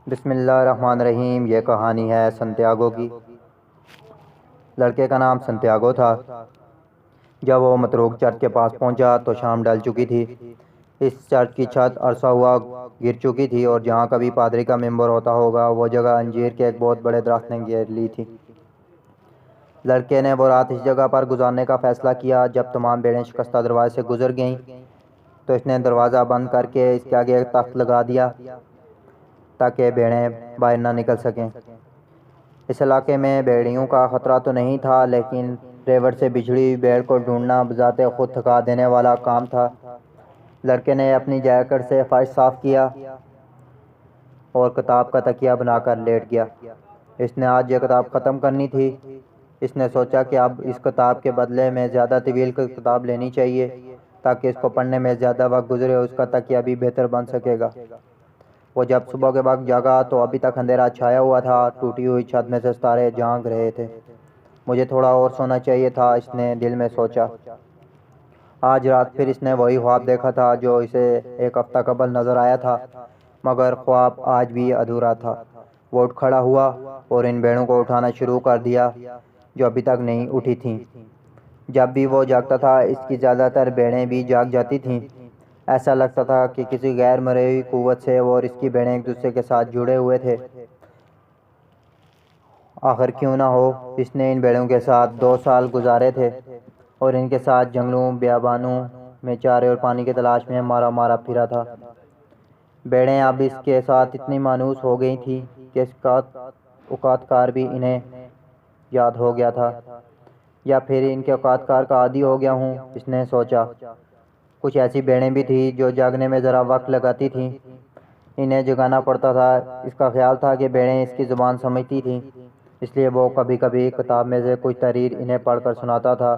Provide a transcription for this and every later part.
بسم اللہ الرحمن الرحیم۔ یہ کہانی ہے سنتیاگو کی۔ لڑکے کا نام سنتیاگو تھا۔ جب وہ متروک چرچ کے پاس پہنچا تو شام ڈل چکی تھی۔ اس چرچ کی چھت عرصہ ہوا گر چکی تھی اور جہاں کبھی پادری کا ممبر ہوتا ہوگا وہ جگہ انجیر کے ایک بہت بڑے درخت نے گھیر لی تھی۔ لڑکے نے وہ رات اس جگہ پر گزارنے کا فیصلہ کیا۔ جب تمام بھیڑیں شکستہ دروازے سے گزر گئیں تو اس نے دروازہ بند کر کے اس کے آگے ایک تخت لگا دیا تاکہ بھیڑیں باہر نہ نکل سکیں۔ اس علاقے میں بھیڑیوں کا خطرہ تو نہیں تھا، لیکن ریوڑ سے بچھڑی ہوئی بھیڑ کو ڈھونڈنا بذات خود تھکا دینے والا کام تھا۔ لڑکے نے اپنی جیکٹ سے فرش صاف کیا اور کتاب کا تکیہ بنا کر لیٹ گیا۔ اس نے آج یہ کتاب ختم کرنی تھی۔ اس نے سوچا کہ اب اس کتاب کے بدلے میں زیادہ طویل کتاب لینی چاہیے تاکہ اس کو پڑھنے میں زیادہ وقت گزرے اور اس کا تکیہ بھی بہتر بن سکے گا۔ وہ جب صبح کے وقت جاگا تو ابھی تک اندھیرا چھایا ہوا تھا۔ ٹوٹی ہوئی چھت میں سے ستارے جھانک رہے تھے۔ مجھے تھوڑا اور سونا چاہیے تھا، اس نے دل میں سوچا۔ آج رات پھر اس نے وہی خواب دیکھا تھا جو اسے ایک ہفتہ قبل نظر آیا تھا، مگر خواب آج بھی ادھورا تھا۔ وہ اٹھ کھڑا ہوا اور ان بھیڑوں کو اٹھانا شروع کر دیا جو ابھی تک نہیں اٹھی تھیں۔ جب بھی وہ جاگتا تھا اس کی زیادہ تر بھیڑیں بھی جاگ جاتی تھیں۔ ایسا لگتا تھا کہ کسی غیر مرئی ہوئی قوت سے وہ اور اس کی بھیڑیں ایک دوسرے کے ساتھ جڑے ہوئے تھے۔ آخر کیوں نہ ہو، اس نے ان بھیڑوں کے ساتھ 2 سال گزارے تھے اور ان کے ساتھ جنگلوں بیابانوں میں چارے اور پانی کی تلاش میں مارا مارا پھرا تھا۔ بھیڑیں اب اس کے ساتھ اتنی مانوس ہو گئی تھیں کہ اس کا اوقات کار بھی انہیں یاد ہو گیا تھا، یا پھر ان کے اوقات کار کا عادی ہو گیا ہوں، اس نے سوچا۔ کچھ ایسی بھیڑیں بھی تھیں جو جاگنے میں ذرا وقت لگاتی تھیں، انہیں جگانا پڑتا تھا۔ اس کا خیال تھا کہ بھیڑیں اس کی زبان سمجھتی تھیں، اس لیے وہ کبھی کبھی کتاب میں سے کچھ تحریر انہیں پڑھ کر سناتا تھا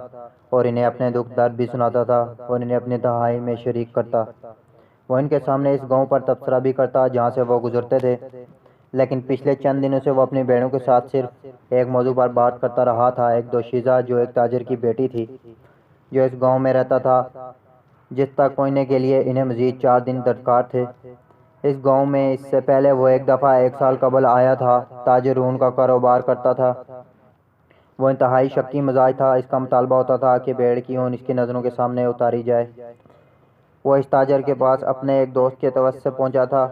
اور انہیں اپنے دکھ درد بھی سناتا تھا اور انہیں اپنی تنہائی میں شریک کرتا۔ وہ ان کے سامنے اس گاؤں پر تبصرہ بھی کرتا جہاں سے وہ گزرتے تھے، لیکن پچھلے چند دنوں سے وہ اپنی بھیڑوں کے ساتھ صرف ایک موضوع پر بات کرتا رہا تھا، ایک دوشیزہ جو ایک تاجر کی بیٹی تھی جو اس گاؤں میں رہتا تھا، جس تک پہنچنے کے لیے انہیں مزید 4 دن درکار تھے۔ اس گاؤں میں اس سے پہلے وہ ایک دفعہ 1 سال قبل آیا تھا۔ تاجر اون کا کاروبار کرتا تھا۔ وہ انتہائی شکی مزاج تھا۔ اس کا مطالبہ ہوتا تھا کہ بھیڑ کی اون اس کی نظروں کے سامنے اتاری جائے۔ وہ اس تاجر کے پاس اپنے ایک دوست کے توسط سے پہنچا تھا۔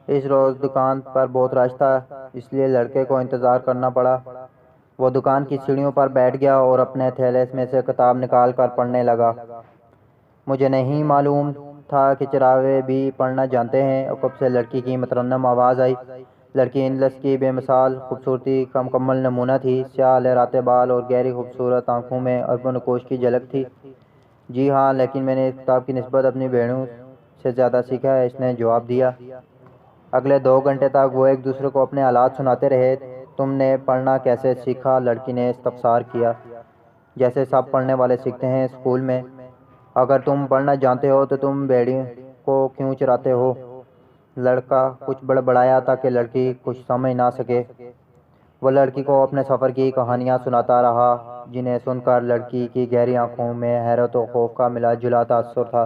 اس روز دکان پر بہت رش تھا، اس لیے لڑکے کو انتظار کرنا پڑا۔ وہ دکان کی سیڑھیوں پر بیٹھ گیا اور اپنے تھیلے میں سے کتاب نکال کر پڑھنے لگا۔ مجھے نہیں معلوم تھا کہ چراغے بھی پڑھنا جانتے ہیں، عقب سے لڑکی کی مترنم آواز آئی۔ لڑکی اندلس کی بے مثال خوبصورتی کا مکمل نمونہ تھی۔ سیاہ لہراتے بال اور گہری خوبصورت آنکھوں میں ارب و نکوش کی جھلک تھی۔ جی ہاں، لیکن میں نے اس کتاب کی نسبت اپنی بھیڑوں سے زیادہ سیکھا ہے، اس نے جواب دیا۔ اگلے 2 گھنٹے تک وہ ایک دوسرے کو اپنے حالات سناتے رہے۔ تم نے پڑھنا کیسے سیکھا؟ لڑکی نے استفسار کیا۔ جیسے سب پڑھنے والے سیکھتے ہیں، اسکول میں۔ اگر تم پڑھنا جانتے ہو تو تم بھیڑوں کو کیوں چراتے ہو؟ لڑکا کچھ بڑبڑایا تاکہ لڑکی کچھ سمجھ نہ سکے۔ وہ لڑکی کو اپنے سفر کی کہانیاں سناتا رہا، جنہیں سن کر لڑکی کی گہری آنکھوں میں حیرت و خوف کا ملا جلا تاثر تھا۔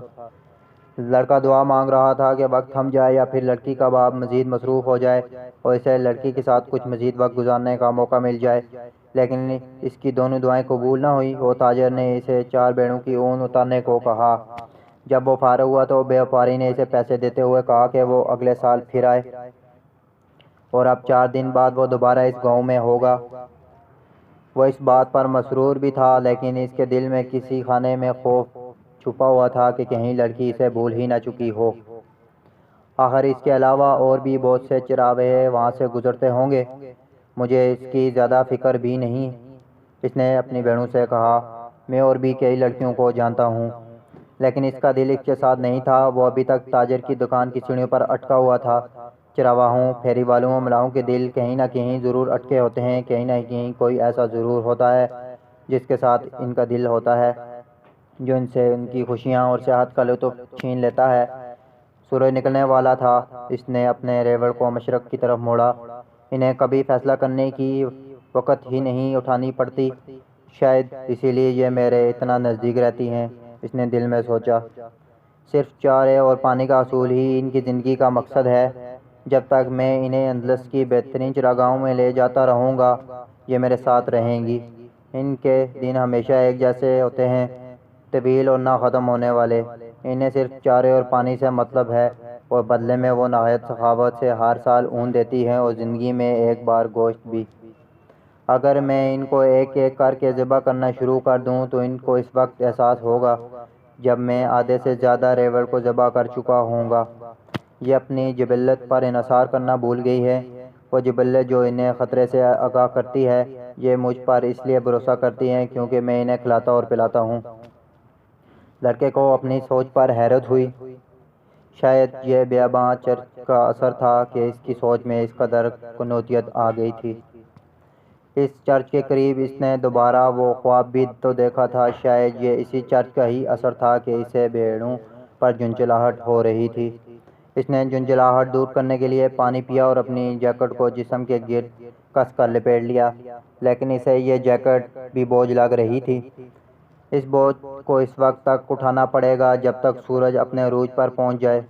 لڑکا دعا مانگ رہا تھا کہ وقت تھم جائے یا پھر لڑکی کا باپ مزید مصروف ہو جائے اور اسے لڑکی کے ساتھ کچھ مزید وقت گزارنے کا موقع مل جائے، لیکن اس کی دونوں دعائیں قبول نہ ہوئیں۔ وہ تاجر نے اسے 4 بھیڑوں کی اون اتارنے کو کہا۔ جب وہ فارغ ہوا تو بیوپاری نے اسے پیسے دیتے ہوئے کہا کہ وہ اگلے سال پھر آئے، اور اب 4 دن بعد وہ دوبارہ اس گاؤں میں ہوگا۔ وہ اس بات پر مسرور بھی تھا، لیکن اس کے دل میں کسی خانے میں خوف چھپا ہوا تھا کہ کہیں لڑکی اسے بھول ہی نہ چکی ہو۔ آخر اس کے علاوہ اور بھی بہت سے چراغے وہاں سے گزرتے ہوں گے، مجھے اس کی زیادہ فکر بھی نہیں، اس نے اپنی بھیڑوں سے کہا۔ میں اور بھی کئی لڑکیوں کو جانتا ہوں، لیکن اس کا دل اس کے ساتھ نہیں تھا۔ وہ ابھی تک تاجر کی دکان کی سیڑھیوں پر اٹکا ہوا تھا۔ چرواہوں، پھیری والوں اور ملاحوں کے دل کہیں نہ کہیں ضرور اٹکے ہوتے ہیں، کہیں نہ کہیں کوئی ایسا ضرور ہوتا ہے جس کے ساتھ ان کا دل ہوتا ہے، جو ان سے ان کی خوشیاں اور صحت کا لطف چھین لیتا ہے۔ سورج نکلنے والا تھا۔ اس نے اپنے ریوڑ کو مشرق کی طرف موڑا۔ انہیں کبھی فیصلہ کرنے کی وقت ہی نہیں اٹھانی پڑتی، شاید اسی لیے یہ میرے اتنا نزدیک رہتی ہیں، اس نے دل میں سوچا۔ صرف چارے اور پانی کا حصول ہی ان کی زندگی کا مقصد ہے۔ جب تک میں انہیں اندلس کی بہترین چراگاہوں میں لے جاتا رہوں گا یہ میرے ساتھ رہیں گی۔ ان کے دن ہمیشہ ایک جیسے ہوتے ہیں، طویل اور نہ ختم ہونے والے۔ انہیں صرف چارے اور پانی سے مطلب ہے، اور بدلے میں وہ نہایت سخاوت سے ہر سال اون دیتی ہیں، اور زندگی میں ایک بار گوشت بھی۔ اگر میں ان کو ایک ایک کر کے ذبح کرنا شروع کر دوں تو ان کو اس وقت احساس ہوگا جب میں آدھے سے زیادہ ریوڑ کو ذبح کر چکا ہوں گا۔ یہ اپنی جبلت پر انحصار کرنا بھول گئی ہے۔ وہ جبلت جو انہیں خطرے سے آگاہ کرتی ہے، یہ مجھ پر اس لیے بھروسہ کرتی ہیں کیونکہ میں انہیں کھلاتا اور پلاتا ہوں۔ لڑکے کو اپنی سوچ پر حیرت ہوئی۔ شاید یہ بیاباں چرچ کا اثر تھا کہ اس کی سوچ میں اس قدر کنوتیت آ گئی تھی۔ اس چرچ کے قریب اس نے دوبارہ وہ خواب بھی تو دیکھا تھا۔ شاید یہ اسی چرچ کا ہی اثر تھا کہ اسے بھیڑوں پر جھنجھلاہٹ ہو رہی تھی۔ اس نے جھنجھلاہٹ دور کرنے کے لیے پانی پیا اور اپنی جیکٹ کو جسم کے گرد کس کر لپیٹ لیا، لیکن اسے یہ جیکٹ بھی بوجھ لگ رہی تھی۔ اس بوجھ کو اس وقت تک اٹھانا پڑے گا جب تک سورج اپنے عروج پر پہنچ جائے۔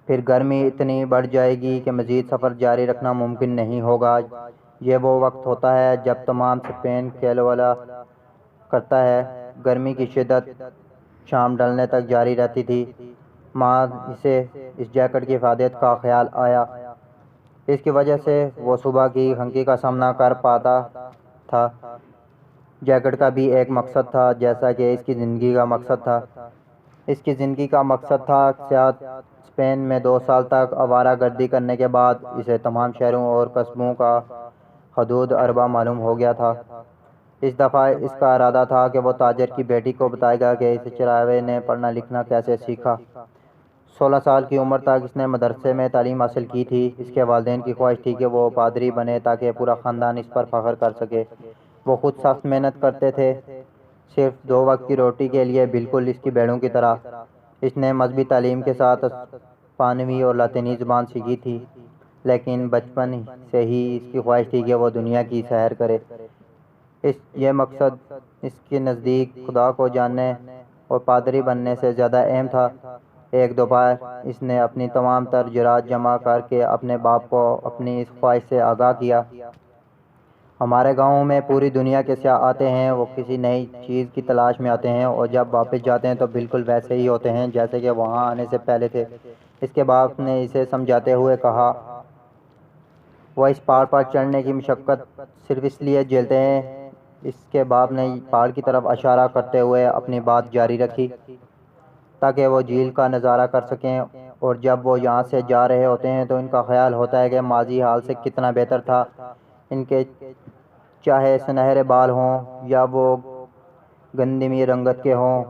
پھر گرمی اتنی بڑھ جائے گی کہ مزید سفر جاری رکھنا ممکن نہیں ہوگا۔ یہ وہ وقت ہوتا ہے جب تمام اسپین کیلولا کرتا ہے۔ گرمی کی شدت شام ڈھلنے تک جاری رہتی تھی۔ ماں اسے اس جیکٹ کی افادیت کا خیال آیا۔ اس کی وجہ سے وہ صبح کی خنکی کا سامنا کر پاتا تھا۔ جیکٹ کا بھی ایک مقصد تھا، جیسا کہ اس کی زندگی کا مقصد تھا۔ اس کی زندگی کا مقصد تھا سیاحت۔ اسپین میں 2 سال تک آوارہ گردی کرنے کے بعد اسے تمام شہروں اور قصبوں کا حدود اربہ معلوم ہو گیا تھا۔ اس دفعہ اس کا ارادہ تھا کہ وہ تاجر کی بیٹی کو بتائے گا کہ اس چراغے نے پڑھنا لکھنا کیسے سیکھا۔ 16 سال کی عمر تک اس نے مدرسے میں تعلیم حاصل کی تھی۔ اس کے والدین کی خواہش تھی کہ وہ پادری بنے تاکہ پورا خاندان اس پر فخر کر سکے۔ وہ خود سخت محنت کرتے تھے، صرف 2 وقت کی روٹی کے لیے، بالکل اس کی بھیڑوں کی طرح۔ اس نے مذہبی تعلیم کے ساتھ اسپانوی اور لاطینی زبان سیکھی تھی، لیکن بچپن سے ہی اس کی خواہش تھی کہ وہ دنیا کی سیر کرے۔ یہ مقصد اس کے نزدیک خدا کو جاننے اور پادری بننے سے زیادہ اہم تھا۔ ایک دوپہر اس نے اپنی تمام تر جرات جمع کر کے اپنے باپ کو اپنی اس خواہش سے آگاہ کیا۔ ہمارے گاؤں میں پوری دنیا کے سیاح آتے ہیں۔ وہ کسی نئی چیز کی تلاش میں آتے ہیں اور جب واپس جاتے ہیں تو بالکل ویسے ہی ہوتے ہیں جیسے کہ وہاں آنے سے پہلے تھے۔ اس کے باپ نے اسے سمجھاتے ہوئے کہا، وہ اس پہاڑ پر چڑھنے کی مشقت صرف اس لیے جھیلتے ہیں۔ اس کے باپ نے پہاڑ کی طرف اشارہ کرتے ہوئے اپنی بات جاری رکھی، تاکہ وہ جھیل کا نظارہ کر سکیں، اور جب وہ یہاں سے جا رہے ہوتے ہیں تو ان کا خیال ہوتا ہے کہ ماضی حال سے کتنا بہتر تھا۔ ان کے چاہے سنہرے بال ہوں یا وہ گندمی رنگت کے ہوں،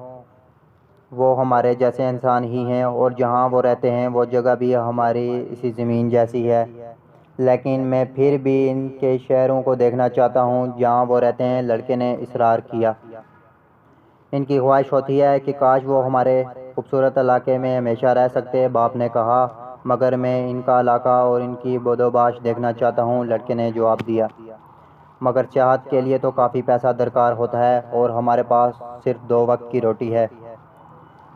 وہ ہمارے جیسے انسان ہی ہیں، اور جہاں وہ رہتے ہیں وہ جگہ بھی ہماری اسی زمین جیسی ہے۔ لیکن میں پھر بھی ان کے شہروں کو دیکھنا چاہتا ہوں جہاں وہ رہتے ہیں، لڑکے نے اصرار کیا۔ ان کی خواہش ہوتی ہے کہ کاش وہ ہمارے خوبصورت علاقے میں ہمیشہ رہ سکتے، باپ نے کہا، مگر میں ان کا علاقہ اور ان کی بدوباش دیکھنا چاہتا ہوں، لڑکے نے جواب دیا۔ مگر سیاحت کے لیے تو کافی پیسہ درکار ہوتا ہے، اور ہمارے پاس صرف 2 وقت کی روٹی ہے۔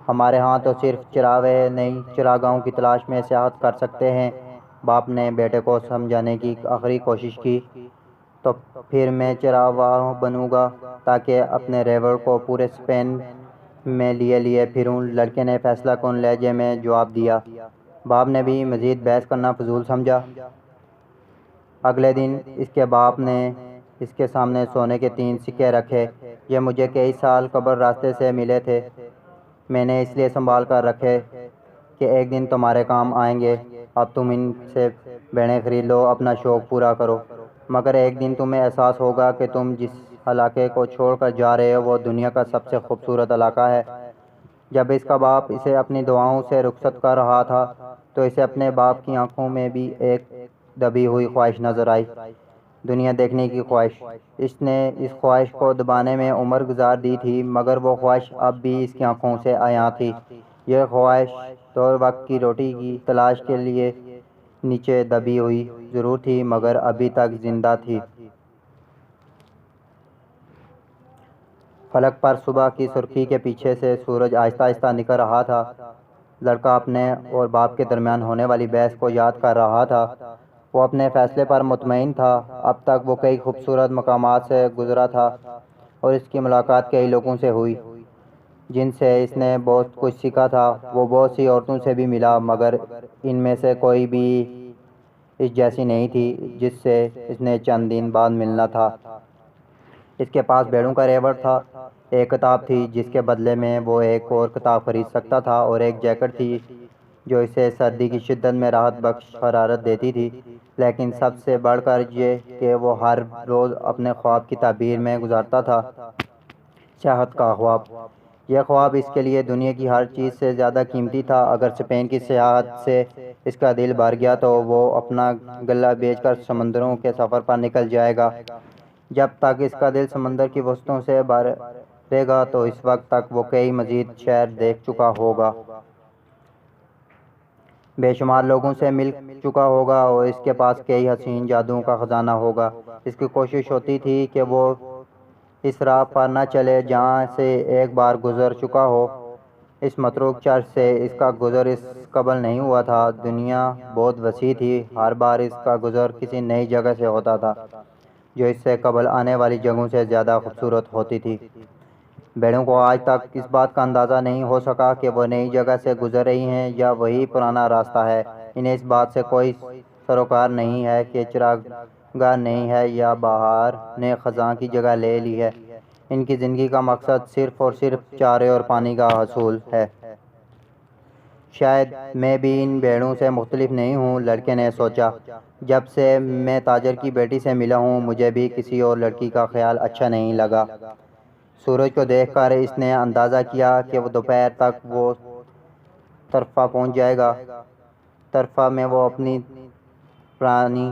ہمارے ہاں تو صرف چراغے نئی چراگاہوں کی تلاش میں سیاحت کر سکتے ہیں۔ باپ نے بیٹے کو سمجھانے کی آخری کوشش کی، تو پھر میں چراواہ بنوں گا تاکہ اپنے ریوڑ کو پورے اسپین میں لیے پھروں، لڑکے نے فیصلہ کن لہجے میں جواب دیا۔ باپ نے بھی مزید بحث کرنا فضول سمجھا۔ اگلے دن اس کے باپ نے اس کے سامنے سونے کے 3 سکے رکھے۔ یہ مجھے کئی سال قبل راستے سے ملے تھے۔ میں نے اس لیے سنبھال کر رکھے کہ ایک دن تمہارے کام آئیں گے۔ اب تم ان سے بھیڑیں خرید لو، اپنا شوق پورا کرو۔ مگر ایک دن تمہیں احساس ہوگا کہ تم جس علاقے کو چھوڑ کر جا رہے ہو وہ دنیا کا سب سے خوبصورت علاقہ ہے۔ جب اس کا باپ اسے اپنی دعاؤں سے رخصت کر رہا تھا تو اسے اپنے باپ کی آنکھوں میں بھی ایک دبی ہوئی خواہش نظر آئی، دنیا دیکھنے کی خواہش۔ اس نے اس خواہش کو دبانے میں عمر گزار دی تھی، مگر وہ خواہش اب بھی اس کی آنکھوں سے عیاں تھی۔ یہ خواہش 2 وقت کی روٹی کی تلاش کے لیے نیچے دبی ہوئی ضرور تھی، مگر ابھی تک زندہ تھی۔ فلک پر صبح کی سرخی کے پیچھے سے سورج آہستہ آہستہ نکل رہا تھا۔ لڑکا اپنے اور باپ کے درمیان ہونے والی بحث کو یاد کر رہا تھا۔ وہ اپنے فیصلے پر مطمئن تھا۔ اب تک وہ کئی خوبصورت مقامات سے گزرا تھا اور اس کی ملاقات کئی لوگوں سے ہوئی جن سے اس نے بہت کچھ سیکھا تھا۔ وہ بہت سی عورتوں سے بھی ملا، مگر ان میں سے کوئی بھی اس جیسی نہیں تھی جس سے اس نے چند دن بعد ملنا تھا۔ اس کے پاس بھیڑوں کا ریوڑ تھا، ایک کتاب تھی جس کے بدلے میں وہ ایک اور کتاب خرید سکتا تھا، اور ایک جیکٹ تھی جو اسے سردی کی شدت میں راحت بخش حرارت دیتی تھی۔ لیکن سب سے بڑھ کر یہ کہ وہ ہر روز اپنے خواب کی تعبیر میں گزارتا تھا، سیاحت کا خواب۔ یہ خواب اس کے لیے دنیا کی ہر چیز سے زیادہ قیمتی تھا۔ اگر اسپین کی سیاحت سے اس کا دل بھر گیا تو وہ اپنا غلہ بیچ کر سمندروں کے سفر پر نکل جائے گا۔ جب تک اس کا دل سمندر کی وسطوں سے بھرے گا تو اس وقت تک وہ کئی مزید شہر دیکھ چکا ہوگا، بے شمار لوگوں سے مل چکا ہوگا، اور اس کے پاس کئی حسین جادوؤں کا خزانہ ہوگا۔ اس کی کوشش ہوتی تھی کہ وہ اس راہ پر نہ چلے جہاں سے ایک بار گزر چکا ہو۔ اس متروک چرچ سے اس کا گزر اس قبل نہیں ہوا تھا۔ دنیا بہت وسیع تھی، ہر بار اس کا گزر کسی نئی جگہ سے ہوتا تھا جو اس سے قبل آنے والی جگہوں سے زیادہ خوبصورت ہوتی تھی۔ بھیڑوں کو آج تک اس بات کا اندازہ نہیں ہو سکا کہ وہ نئی جگہ سے گزر رہی ہیں یا وہی پرانا راستہ ہے۔ انہیں اس بات سے کوئی سروکار نہیں ہے کہ چراگاہ نہیں ہے یا بہار نے خزاں کی جگہ لے لی ہے۔ ان کی زندگی کا مقصد صرف اور صرف چارے اور پانی کا حصول ہے۔ شاید میں بھی ان بھیڑوں سے مختلف نہیں ہوں، لڑکے نے سوچا۔ جب سے میں تاجر کی بیٹی سے ملا ہوں مجھے بھی کسی اور لڑکی کا خیال اچھا نہیں لگا۔ سورج کو دیکھ کر اس نے اندازہ کیا کہ دوپہر تک وہ طرفہ پہنچ جائے گا۔ طرفہ میں وہ اپنی پرانی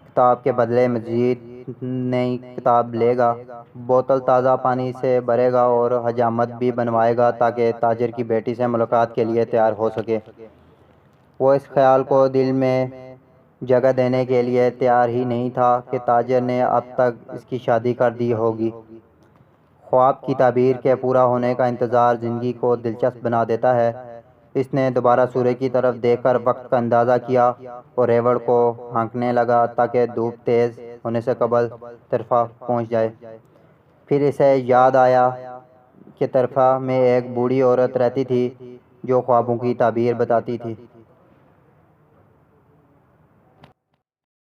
کتاب کے بدلے مزید نئی کتاب لے گا، بوتل تازہ پانی سے بھرے گا اور حجامت بھی بنوائے گا تاکہ تاجر کی بیٹی سے ملاقات کے لیے تیار ہو سکے۔ وہ اس خیال کو دل میں جگہ دینے کے لیے تیار ہی نہیں تھا کہ تاجر نے اب تک اس کی شادی کر دی ہوگی۔ خواب کی تعبیر کے پورا ہونے کا انتظار زندگی کو دلچسپ بنا دیتا ہے۔ اس نے دوبارہ سورج کی طرف دیکھ کر وقت کا اندازہ کیا اور ریوڑ کو ہانکنے لگا تاکہ دھوپ تیز ہونے سے قبل طرفہ پہنچ جائے۔ پھر اسے یاد آیا کہ طرفہ میں ایک بوڑھی عورت رہتی تھی جو خوابوں کی تعبیر بتاتی تھی۔